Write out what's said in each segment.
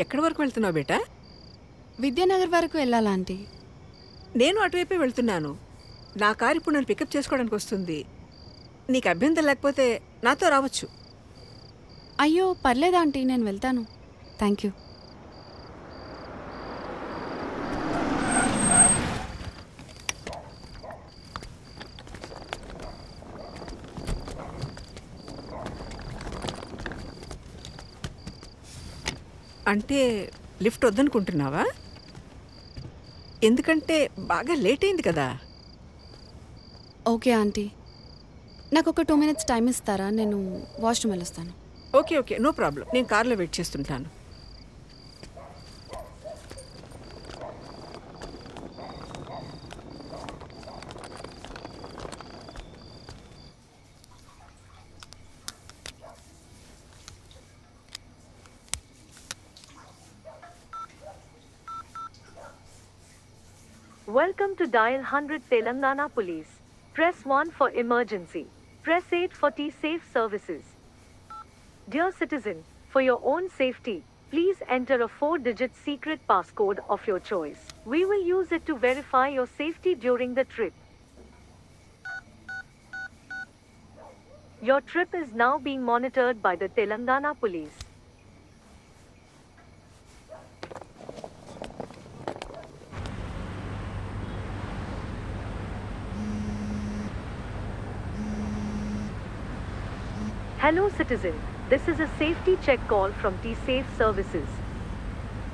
ఎక్కడి వరకు వెళ్తున్నావు బేటా? విద్యానగర్ వరకు వెళ్ళాలా ఆంటీ? నేను అటువైపే వెళ్తున్నాను. నా కారు ఇప్పుడు నన్ను పికప్ చేసుకోవడానికి వస్తుంది. నీకు అభ్యంతరం లేకపోతే నాతో రావచ్చు. అయ్యో పర్లేదు ఆంటీ, నేను వెళ్తాను. Thank you. అంటే లిఫ్ట్ వద్దనుకుంటున్నావా? ఎందుకంటే బాగా లేట్ అయింది కదా. ఓకే ఆంటీ, నాకు ఒక 2 minutes టైం ఇస్తారా? నేను వాష్రూమ్ వెళ్ళొస్తాను. Okay okay, no problem. నేను కార్లో వెయిట్ చేస్తుంటాను. Welcome to Dial 100 Telangana Police. Press 1 for emergency. Press 8 for T-Safe services. Dear citizen, for your own safety, please enter a 4-digit secret passcode of your choice. We will use it to verify your safety during the trip. Your trip is now being monitored by the Telangana Police. Hello citizen, this is a safety check call from T-Safe services.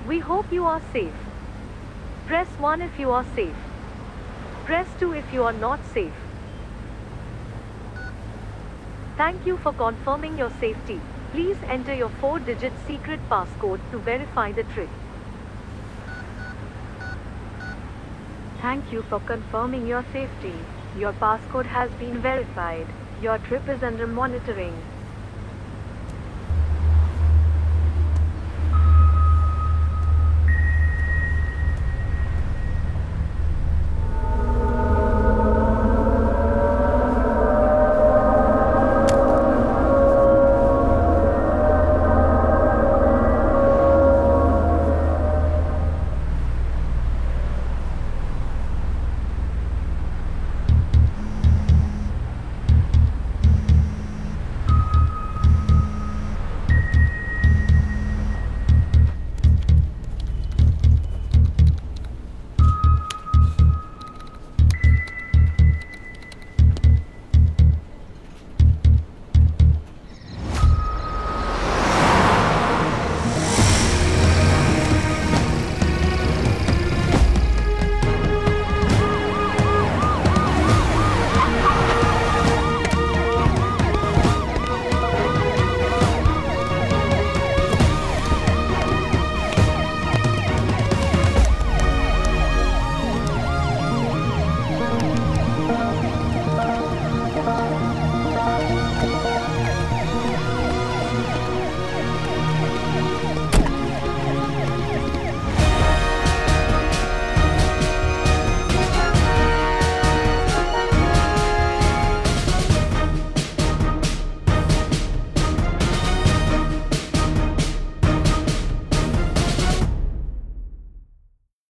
We hope you are safe. Press 1 if you are safe. Press 2 if you are not safe. Thank you for confirming your safety. Please enter your 4-digit secret passcode to verify the trip. Thank you for confirming your safety. Your passcode has been verified. Your trip is under monitoring.